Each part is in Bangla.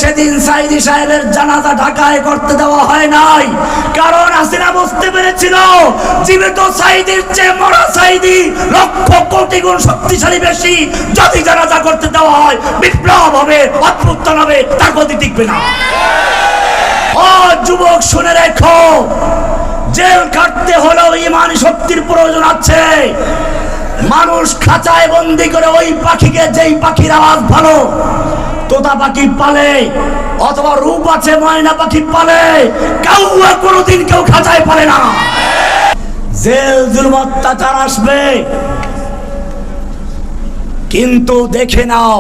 সেদিন সাইদি সাহেবের জানাজা ঢাকায় করতে দেওয়া হয় নাই, কারণ হাসিনা বুঝতে পেরেছিল জীবিত সাইদির চেয়ে মরা সাইদি লক্ষ কোটি গুণ শক্তিশালী বেশি। যদি জানাজা করতে দেওয়া হয় বিপ্লব হবে, অভ্যুত্থান হবে, তার গতি টিকবে না। ও যুবক শুনে রেখো, জেল কাটতে হলেও ইমানি শক্তির প্রয়োজন আছে। মানুষ খাঁচায় বন্দি করে ওই পাখিকে, যেই পাখির আওয়াজ ভালো, তোতা পাখি পালে অথবা রূপ আছে ময়না পাখি পালে, কাউয়া কোনোদিন কেউ খাঁচায় পালে না। জেল জুলুম অত্যাচার আসবে, কিন্তু দেখে নাও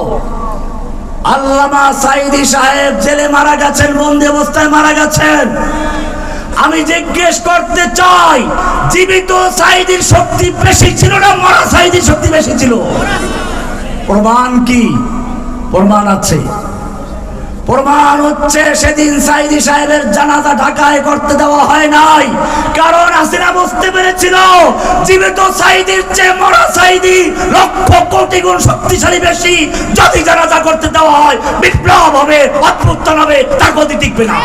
আল্লামা সাইদি সাহেব জেলে মারা গেছেন, বন্দি অবস্থায় মারা গেছেন। আমি জিজ্ঞেস করতে চাই, জীবিত সাইদির শক্তি বেশি ছিল না মরা সাইদির শক্তি বেশি ছিল? প্রমাণ কি? প্রমাণ আছে। প্রমাণ হচ্ছে সেদিন সাইদি সাহেবের জানাজা ঢাকায় করতে দেওয়া হয় নাই, কারণ হাসিনা বুঝতে পেরেছিল জীবিত সাইদির চেয়ে মরা সাইদি লক্ষ কোটি গুণ শক্তিশালী বেশি। যদি জানাজা করতে দেওয়া হয় বিপ্লব হবে, অভ্যুত্থান হবে, তার গতি টিকবে না।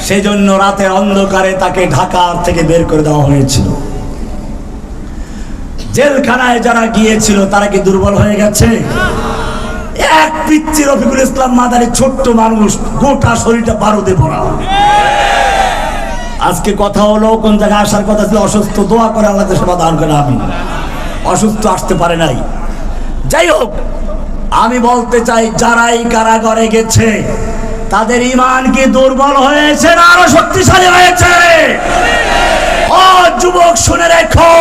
সেই জন্য রাতের অন্ধকারে তাকে ঢাকা থেকে বের করে দেওয়া হয়েছিল। জেলখানায় যারা গিয়েছিল তারা কি দুর্বল হয়ে গেছে? এক পিচ্চি রফিকুল ইসলাম মাদারি ছোট্ট মানুষ, গোটা শরীরটা বারুদে ভরা। আজকে কথা হলো কোন জায়গায় আসার কথা ছিল, অসুস্থ, দোয়া করে আল্লাহ সেবা দান করে। আমি অসুস্থ, আসতে পারে নাই। যাই হোক, আমি বলতে চাই যারাই কারাগারে গেছে তাদের ঈমান কি দুর্বল হয়েছে না আরো শক্তিশালী হয়েছে? ও যুবক শুনে রেখো,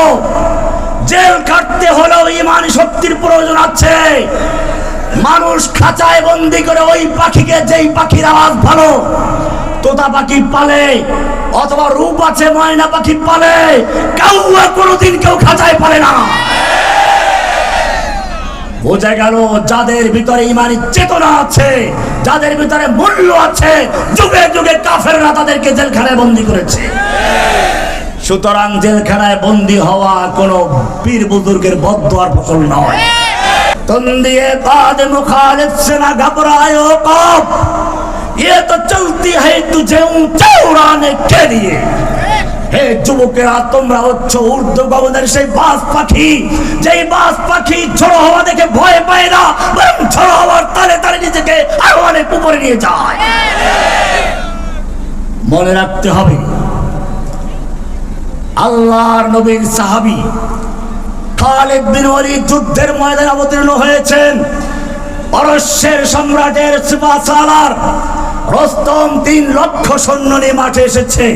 জেল কাটতে হলেও ইমানি শক্তির প্রয়োজন আছে। মানুষ খাঁচায় বন্দি করে ওই পাখিকে, যেই পাখির আওয়াজ ভালো, তোতা পাখি পালে অথবা রূপ আছে ময়না পাখি পালে, কাউয়া কোনোদিন কেউ খাঁচায় পালে না। বোঝা গেল যাদের ভিতরে ইমানি চেতনা আছে, যাদের ভিতরে মূল্য আছে, যুগে যুগে কাফেররা তাদেরকে জেলখানায় বন্দী করেছে। সুতরাং জেলখানায় বন্দী হওয়া কোনো পীর বুজুর্গের বদদোয়ার ফসল নয়। তন্দিয়ে বাদ মুখালিফ से ना घबरायो कौम, ये तो चलती है तुझे ऊंचा उड़ाने के लिए। হে যুবকেরা, তোমরা হচ্ছে ঊর্ধ্ব গগনের সেই বাজ পাখি, যেই বাজ পাখি ঝড়ো হওয়া দেখে ভয় পায় না, বরং ঝড়ো হওয়ার তালে তালে নিজেকে আরো অনেক উপরে নিয়ে যায়। মনে রাখতে হবে, আল্লাহর নবীর সাহাবী খালিদ বিন ওয়ালিদ যুদ্ধের ময়দানে অবতীর্ণ হয়েছেন। পারস্যের সম্রাটের সিপাহসালার রস্তম 3 লক্ষ সৈন্য নিয়ে মাঠে এসেছে।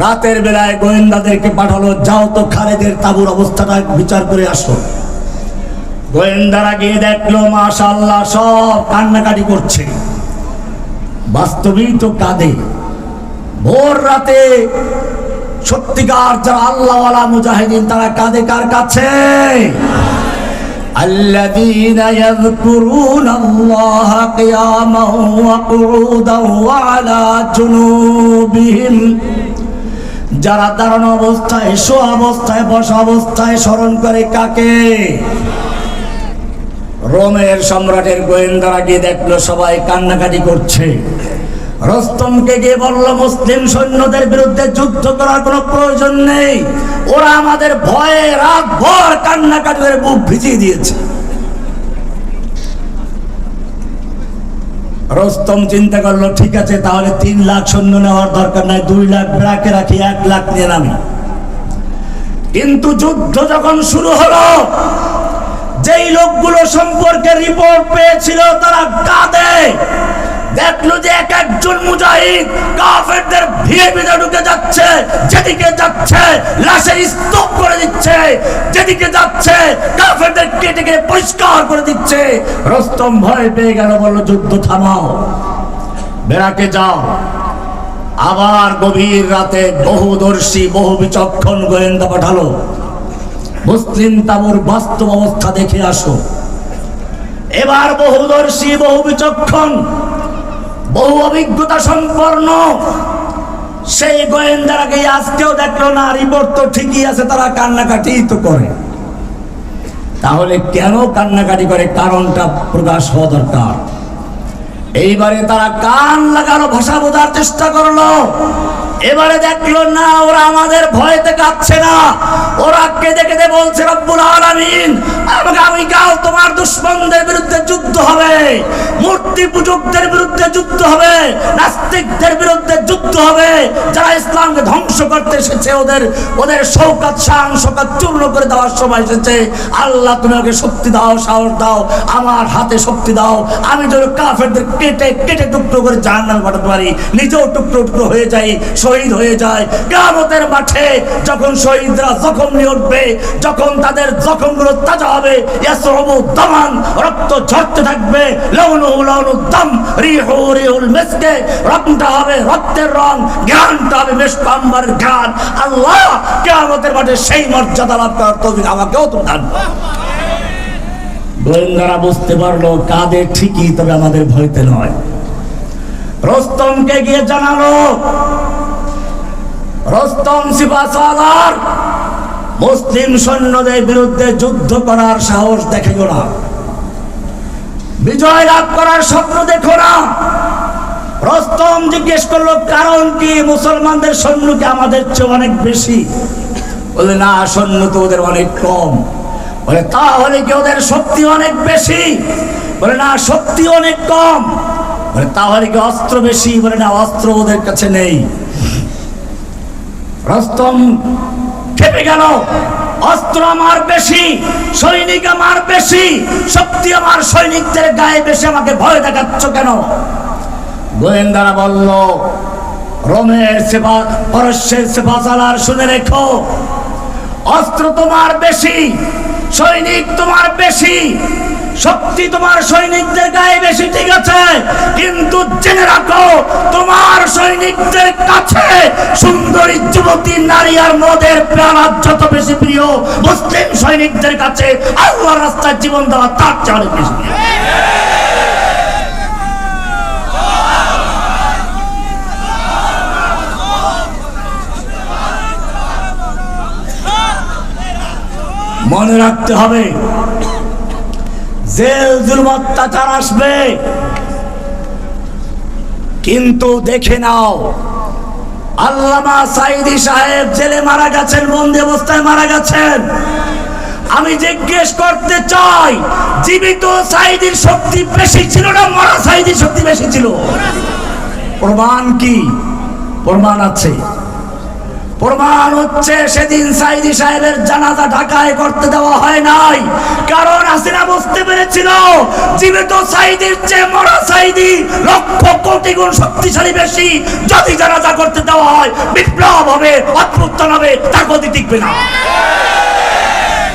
রাতের বেলায় গোয়েন্দাদেরকে পাঠালো, যাও তো খালিদের তাঁবুর অবস্থাটা বিচার করে আসো। গোয়েন্দারা গিয়ে দেখলো মাশাআল্লাহ সব কান্নাকাটি করছে। বাস্তবেই তো কাঁদে। ভোর রাতে সত্যিকার যারা আল্লাহওয়ালা মুজাহিদিন তারা কাঁদে কার কাছে? الذين يذكرون الله قياما وقعودا وعلى جنوبهم, যারা দাঁড়ানো অবস্থায়, শোয়া অবস্থায়, বসা অবস্থায় স্মরণ করে কাকে? রোমের সম্রাটের গোয়েন্দারা গিয়ে দেখলো সবাই কান্নাকাটি করছে। রস্তমকে গিয়ে বলল, মুসলিম সৈন্যদের বিরুদ্ধে যুদ্ধ করার কোনো প্রয়োজন নেই, ওরা আমাদের ভয়ে রাত ভর কান্নাকাটি করে বুক ভিজিয়ে দিয়েছে। রস্তম চিন্তা করলো, ঠিক আছে তাহলে 3 লাখ সৈন্য নেওয়ার দরকার নাই, 2 লাখ ব্রাকে রাখি, 1 লাখ নিয়ে নামি। কিন্তু যুদ্ধ যখন শুরু হলো, যেই লোকগুলো সম্পর্কে রিপোর্ট পেয়েছিল তারা কাঁদে। দেখলো যে এক একজন মুজাহিদ কাফেরদের ভিড়ে ভিড়ে ঢুকে যাচ্ছে, যেদিকে যাচ্ছে লাশের স্তূপ করে দিচ্ছে, যেদিকে যাচ্ছে কাফেরদের কেটে কেটে পরিষ্কার করে দিচ্ছে। রস্তম ভয় পেয়ে গেল, বলল যুদ্ধ থামাও, বেরাকে যাও। আবার গভীর রাতে বহুদর্শী বহু বিচক্ষণ গোয়েন্দা পাঠালো, মুসলিম তাঁবুর বাস্তব অবস্থা দেখে আসো। এবার বহুদর্শী বহু বিচক্ষণ বহু অভিজ্ঞতা সম্পন্ন সেই গোয়েন্দারাকে আজকেও দেখলো না, রিপোর্ট তো ঠিকই আছে, তারা কান্নাকাটি তো করে। তাহলে কেন কান্নাকাটি করে? কারণটা প্রকাশ হওয়া দরকার। এইবারে তারা কান লাগানো ভাষা বোঝার চেষ্টা করলো। এবারে দেখলো না, ওরা আমাদের ভয়তে কাঁপছে না, ওরা কেঁদে কেঁদে বলছে রব্বুল আলামিন আগামীকাল তোমার দুশমনদের বিরুদ্ধে যুদ্ধ হবে, মূর্তি পূজকদের বিরুদ্ধে যুদ্ধ হবে, নাস্তিকদের বিরুদ্ধে যুদ্ধ হবে, যারা ইসলামকে ধ্বংস করতে এসেছে ওদের শৌকত শান শৌকত চূর্ণ করে দেওয়ার সময় এসেছে। আল্লাহ তুমি ওকে শক্তি দাও, সাহস দাও, আমার হাতে শক্তি দাও, আমি যেন কাফেরদের কেটে কেটে টুকরো করে জাহান্নামে পাঠাতে পারি, নিজেও টুকরো টুকরো হয়ে যাই, শহীদ হয়ে যায়। কিয়ামতের মাঠে যখন শহীদরা জখম নিয়ে উঠবে, যখন তাদের জখমগুলো তাজা হবে, ইয়াসরবু দামান, রক্ত ঝরতে থাকবে, লাউনুহু লাউনুদ দাম, রিহু রিহুল মিসকে, রংটা হবে রক্তের রং, ঘ্রাণটা হবে মিশক আম্বরের ঘ্রাণ। আল্লাহ কিয়ামতের মাঠে সেই মর্যাদা লাভ করার তৌফিক আমাকেও তুমি দান করো। গোয়েন্দারা বুঝতে পারলো কাদের ঠিকই, তবে আমাদের ভয়তে নয়। রস্তমকে গিয়ে জানালো, রস্তম সিপাহসালার মুসলিম সৈন্যদের বিরুদ্ধে যুদ্ধ করার সাহস দেখো না, বিজয় লাভ করার স্বপ্ন দেখো না। রস্তম জিজ্ঞেস করলো কারণ কি? মুসলমানদের সৈন্য কি আমাদের চেয়ে অনেক বেশি? বলে না, সৈন্য তো ওদের অনেক কম। বলে তাহলে কি ওদের শক্তি অনেক বেশি? বলে না, শক্তি অনেক কম। বলে তাহলে কি অস্ত্র বেশি? বলে না, অস্ত্র ওদের কাছে নেই। রস্তম খেপে গেল, অস্ত্র আমার বেশি, সৈনিক আমার বেশি, শক্তি আমার সৈনিকদের গায়ে বেশি, আমাকে ভয় দেখাচ্ছ কেন? গোয়েন্দারা বলল, রোমের পারস্যের সিপাহসালার শুনে রেখো, অস্ত্র তোমার বেশি, সৈনিক তোমার বেশি, শক্তি তোমার সৈনিকদের গায়ে বেশি, ঠিক আছে, কিন্তু জেনে রাখো তোমার সৈনিকদের কাছে সুন্দরী যুবতী নারী আর মদের প্রাণ যত বেশি প্রিয়, মুসলিম সৈনিকদের কাছে আল্লাহর রাস্তায় জীবন দেওয়া তার চেয়ে অনেক বেশি প্রিয়। মনে রাখতে হবে, জেল জুলুম অত্যাচার আসবে, কিন্তু দেখে নাও আল্লামা সাঈদী সাহেব জেলে মারা গেছেন, বন্দি অবস্থায় মারা গেছেন। আমি জিজ্ঞেস করতে চাই, জীবিত সাঈদীর শক্তি বেশি ছিল না মরা সাঈদীর শক্তি বেশি ছিল? প্রমাণ কি? প্রমাণ আছে। প্রমাণ হচ্ছে সেদিন সাঈদী সাহেবের জানাজা ঢাকায় করতে দেওয়া হয় নাই, কারণ হাসিনা বুঝতে পেরেছিল জীবিত সাঈদীর চেয়ে মরা সাঈদী লক্ষ কোটি গুণ শক্তিশালী বেশি। যদি জানাজা করতে দেওয়া হয়, বিপ্লব হবে, অভ্যুত্থান হবে, তার গতি টিকবে না।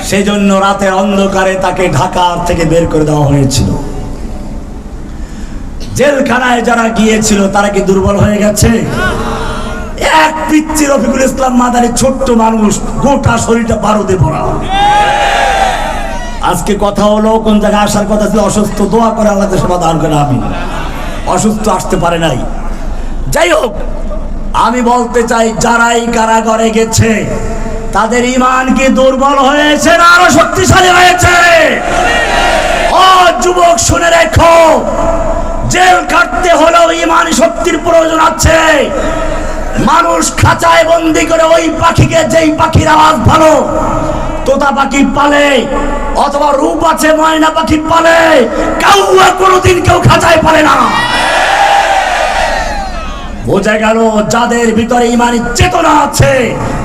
সেই জন্য রাতের অন্ধকারে তাকে ঢাকা থেকে বের করে দেওয়া হয়েছিল। জেলখানায় যারা গিয়েছিল তারা কি দুর্বল হয়ে গেছে? এক পিচ্চি রফিকুল ইসলাম মাদারি ছোট্ট মানুষ, গোটা শরীরটা বারুদে ভরা। আজকে কথা হলো কোন জায়গায় আসার কথা ছিল, অসুস্থ, দোয়া করে আল্লাহ সেবা দান করে, আমি অসুস্থ আসতে পারে নাই। যাই হোক, আমি বলতে চাই যারাই কারাগারে গেছে তাদের ঈমান কি দুর্বল হয়েছে না আরো শক্তিশালী হয়েছে? ও যুবক শুনে রেখো, জেল কাটতে হলেও ঈমানি শক্তির প্রয়োজন আছে। মানুষ খাঁচায় বন্দি করে ওই পাখিকে, যেই পাখির আওয়াজ ভালো, তোতা পাখি পালে অথবা রূপ আছে ময়না পাখি পালে, কাউয়া কোনোদিন কেউ খাঁচায় পালে না। বোঝা গেল যাদের ভিতরে ঈমানি চেতনা আছে,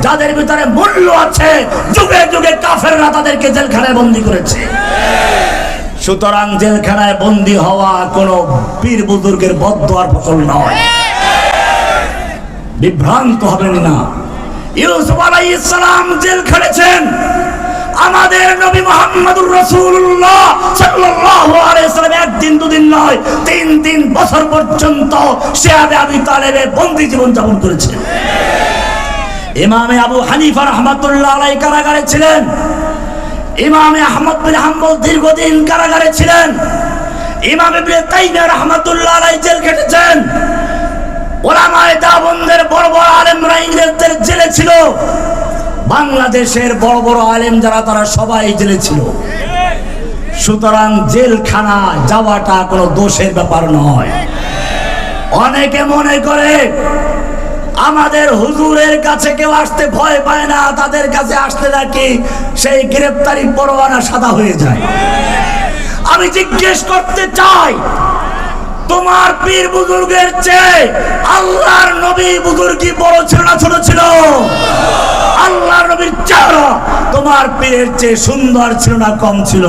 যাদের ভিতরে মূল্য আছে, যুগে যুগে কাফেররা তাদেরকে জেলখানায় বন্দি করেছে। সুতরাং জেলখানায় বন্দি হওয়া কোনো পীর বুজুর্গের বদদোয়ার ফসল নয়, বিভ্রান্ত হবেন না। ইউসুফ আলাইহিস সালাম জেল খেটেছেন, আমাদের নবী মুহাম্মদুর রাসূলুল্লাহ সাল্লাল্লাহু আলাইহি সাল্লাম একদিন দুদিন নয় 3 বছর পর্যন্ত শিয়াবে আবি তালেবে বন্দী জীবন যাপন করেছেন। ইমামে আবু হানিফা রাহমাতুল্লাহ আলাইহি কারাগারে ছিলেন, ইমামে আহমদ বিন হাম্বল দীর্ঘদিন কারাগারে ছিলেন, ইমাম ইবনে তাইমিয়া রাহমাতুল্লাহ আলাইহি জেল খেটেছেন। ওলামায়ে দেওবন্দের বড় বড় আলেমরা ইংরেজদের জেলে ছিল, বাংলাদেশের বড় বড় আলেম যারা তারা সবাই জেলে ছিল। সুতরাং জেলখানা যাওয়াটা কোনো দোষের ব্যাপার নয়। অনেকে মনে করে আমাদের হুজুরের কাছে কেউ আসতে ভয় পায় না, তাদের কাছে আসতে নাকি সেই গ্রেফতারি পরোয়ানা সাদা হয়ে যায়। আমি জিজ্ঞেস করতে চাই, তোমার পীর বুজুর্গের চেয়ে আল্লাহর নবী বুজুর্গি বড় ছিল না ছোট ছিল? আল্লাহর নবীর চেহারা তোমার পীরের চেয়ে সুন্দর ছিল না কম ছিল?